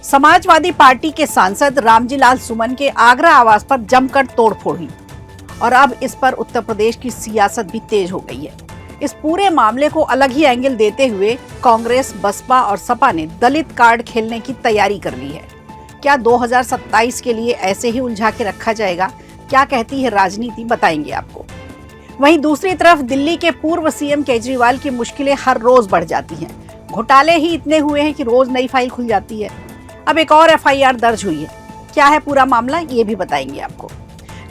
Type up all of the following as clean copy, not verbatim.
Samajwadi party के सांसद रामजी लाल सुमन के आगरा आवास पर जमकर तोड़फोड़ हुई और अब इस पर उत्तर प्रदेश की सियासत भी तेज हो गई है। इस पूरे मामले को अलग ही एंगल देते हुए कांग्रेस, बसपा और सपा ने दलित कार्ड खेलने की तैयारी कर ली है। क्या 2027 के लिए ऐसे ही उलझा के रखा जाएगा? क्या कहती है राजनीति, बताएंगे आपको। वहीं दूसरी तरफ दिल्ली के पूर्व सीएम केजरीवाल की मुश्किलें हर रोज बढ़ जाती हैं। घोटाले ही इतने हुए हैं कि रोज नई फाइल खुल जाती है। अब एक और एफआईआर दर्ज हुई है। क्या है पूरा मामला, ये भी बताएंगे आपको।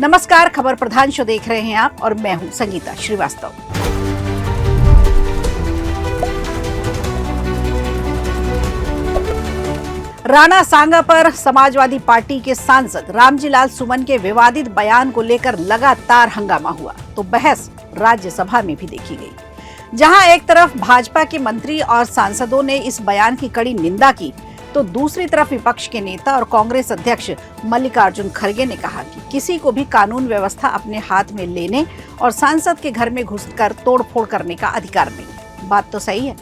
नमस्कार, खबर प्रधान शो देख रहे हैं आप और मैं हूं संगीता श्रीवास्तव। राणा सांगा पर समाजवादी पार्टी के सांसद रामजी लाल सुमन के विवादित बयान को लेकर लगातार हंगामा हुआ तो बहस राज्यसभा में भी देखी गई। जहां एक तरफ भाजपा के मंत्री और सांसदों ने इस बयान की कड़ी निंदा की, तो दूसरी तरफ विपक्ष के नेता और कांग्रेस अध्यक्ष मल्लिकार्जुन खड़गे ने कहा कि किसी को भी कानून व्यवस्था अपने हाथ में लेने और सांसद के घर में घुसकर तोड़फोड़ करने का अधिकार नहीं। बात तो सही है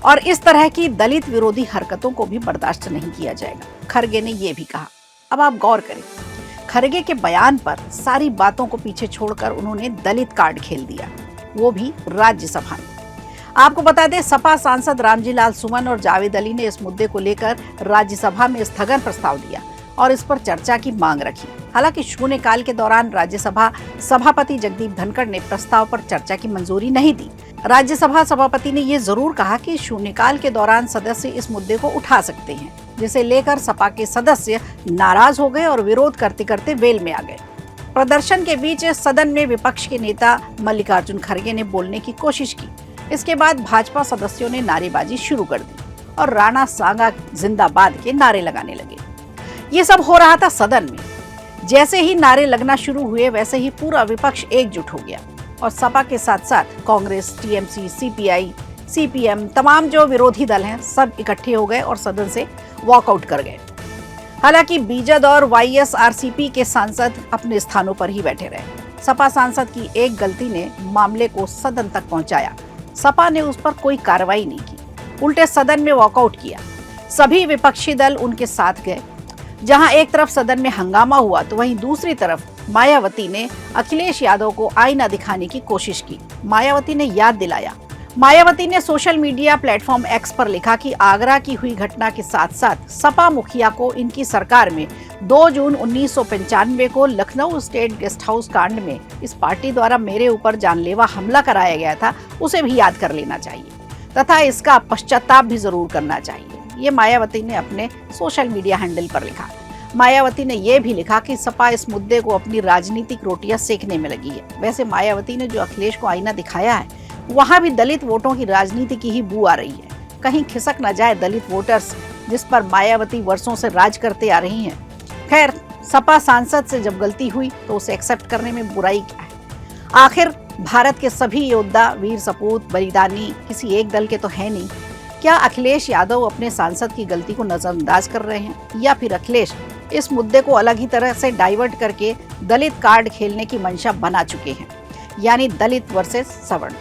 और इस तरह की दलित विरोधी हरकतों को भी बर्दाश्त नहीं किया जाएगा। खड़गे ने यह भी कहा। अब आप गौर करें, खड़गे के बयान पर सारी बातों को पीछे छोड़कर उन्होंने दलित कार्ड खेल दिया, वो भी राज्यसभा में। आपको बता दें, सपा सांसद रामजी लाल सुमन और जावेद अली ने इस मुद्दे को लेकर राज्यसभा में स्थगन प्रस्ताव दिया और इस पर चर्चा की मांग रखी। हालांकि शून्यकाल के दौरान राज्यसभा सभापति जगदीप धनखड़ ने प्रस्ताव पर चर्चा की मंजूरी नहीं दी। राज्यसभा सभापति ने ये जरूर कहा कि शून्यकाल के दौरान सदस्य इस मुद्दे को उठा सकते हैं, जिसे लेकर सपा के सदस्य नाराज हो गए और विरोध करते करते वेल में आ गए। प्रदर्शन के बीच सदन में विपक्ष के नेता मल्लिकार्जुन खड़गे ने बोलने की कोशिश की। इसके बाद भाजपा सदस्यों ने नारेबाजी शुरू कर दी और राणा सांगा जिंदाबाद के नारे लगाने लगे। ये सब हो रहा था सदन में। जैसे ही नारे लगना शुरू हुए, वैसे ही पूरा विपक्ष एकजुट हो गया और सपा के साथ साथ कांग्रेस, टीएमसी, सीपीआई, सीपीएम, तमाम जो विरोधी दल हैं, सब इकट्ठे हो गए और सदन से वॉकआउट कर गए। हालांकि बीजद और वाईएसआरसीपी के सांसद अपने स्थानों पर ही बैठे रहे। सपा सांसद की एक गलती ने मामले को सदन तक पहुंचाया। सपा ने उस पर कोई कार्रवाई नहीं की, उल्टे सदन में वॉकआउट किया। सभी विपक्षी दल उनके साथ गए। जहां एक तरफ सदन में हंगामा हुआ, तो वहीं दूसरी तरफ मायावती ने अखिलेश यादव को आईना दिखाने की कोशिश की। मायावती ने याद दिलाया। मायावती ने सोशल मीडिया प्लेटफॉर्म एक्स पर लिखा कि आगरा की हुई घटना के साथ साथ सपा मुखिया को इनकी सरकार में 2 जून 1995 को लखनऊ स्टेट गेस्ट हाउस कांड में इस पार्टी द्वारा मेरे ऊपर जानलेवा हमला कराया गया था, उसे भी याद कर लेना चाहिए तथा इसका पश्चाताप भी जरूर करना चाहिए। ये मायावती ने अपने सोशल मीडिया हैंडल पर लिखा। मायावती ने यह भी लिखा कि सपा इस मुद्दे को अपनी राजनीतिक रोटियां सेकने में लगी है। वैसे मायावती ने जो अखिलेश को आईना दिखाया है, वहां भी दलित वोटों की राजनीति की ही बू आ रही है। कहीं खिसक न जाए दलित वोटर्स, जिस पर मायावती वर्षों से राज करते आ रही हैं। खैर, सपा सांसद से जब गलती हुई तो उसे एक्सेप्ट करने में बुराई क्या है? आखिर भारत के सभी योद्धा, वीर सपूत, बलिदानी किसी एक दल के तो है नहीं। क्या अखिलेश यादव अपने सांसद की गलती को नजरअंदाज कर रहे हैं, या फिर अखिलेश इस मुद्दे को अलग ही तरह से डाइवर्ट करके दलित कार्ड खेलने की मंशा बना चुके हैं, यानी दलित वर्सेस सवर्ण?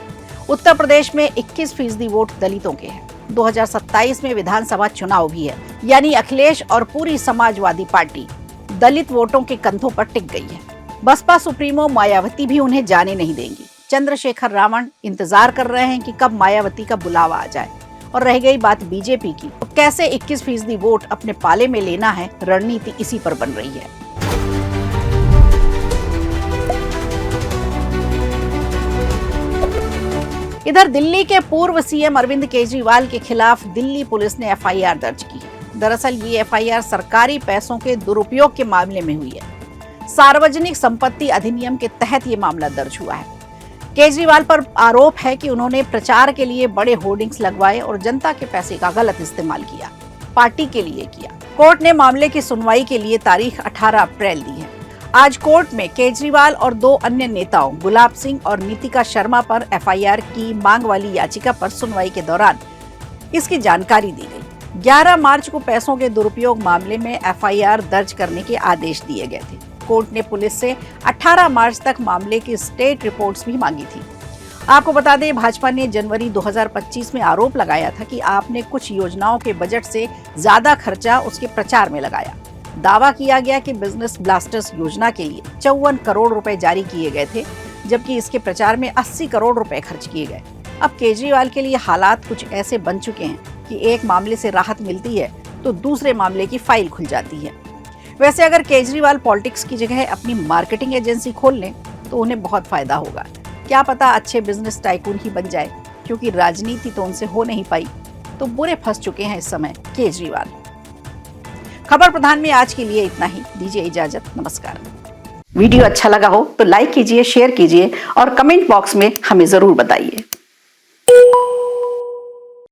उत्तर प्रदेश में 21% वोट दलितों के हैं। 2027 में विधानसभा चुनाव भी है, यानी अखिलेश और पूरी समाजवादी पार्टी दलित वोटों के कंधों पर टिक गई है। बसपा सुप्रीमो मायावती भी उन्हें जाने नहीं देंगी। चंद्रशेखर रावण इंतजार कर रहे हैं कि कब मायावती का बुलावा आ जाए। और रह गई बात बीजेपी की, तो कैसे 21% वोट अपने पाले में लेना है, रणनीति इसी पर बन रही है। इधर दिल्ली के पूर्व सीएम अरविंद केजरीवाल के खिलाफ दिल्ली पुलिस ने एफआईआर दर्ज की है। दरअसल ये एफआईआर सरकारी पैसों के दुरुपयोग के मामले में हुई है। सार्वजनिक संपत्ति अधिनियम के तहत ये मामला दर्ज हुआ है। केजरीवाल पर आरोप है कि उन्होंने प्रचार के लिए बड़े होर्डिंग्स लगवाए और जनता के पैसे का गलत इस्तेमाल किया, पार्टी के लिए किया। कोर्ट ने मामले की सुनवाई के लिए तारीख 18 अप्रैल दी है। आज कोर्ट में केजरीवाल और 2 अन्य नेताओं गुलाब सिंह और नीतिका शर्मा पर एफआईआर की मांग वाली याचिका पर सुनवाई के दौरान इसकी जानकारी दी गई। 11 मार्च को पैसों के दुरुपयोग मामले में एफआईआर दर्ज करने के आदेश दिए गए थे। कोर्ट ने पुलिस से 18 मार्च तक मामले की स्टेट रिपोर्ट्स भी मांगी थी। आपको बता दें, भाजपा ने जनवरी 2025 में आरोप लगाया था कि आपने कुछ योजनाओं के बजट से ज्यादा खर्चा उसके प्रचार में लगाया। दावा किया गया कि बिजनेस ब्लास्टर्स योजना के लिए 54 करोड़ रुपए जारी किए गए थे, जबकि इसके प्रचार में 80 करोड़ रुपए खर्च किए गए। अब केजरीवाल के लिए हालात कुछ ऐसे बन चुके हैं कि एक मामले से राहत मिलती है तो दूसरे मामले की फाइल खुल जाती है। वैसे अगर केजरीवाल पॉलिटिक्स की जगह अपनी मार्केटिंग एजेंसी खोल लें तो उन्हें बहुत फायदा होगा। क्या पता अच्छे बिजनेस टाइकून ही बन जाए, क्योंकि राजनीति तो उनसे हो नहीं पाई। तो बुरे फंस चुके हैं इस समय केजरीवाल। खबर प्रधान में आज के लिए इतना ही। दीजिए इजाजत, नमस्कार। वीडियो अच्छा लगा हो तो लाइक कीजिए, शेयर कीजिए और कमेंट बॉक्स में हमें जरूर बताइए।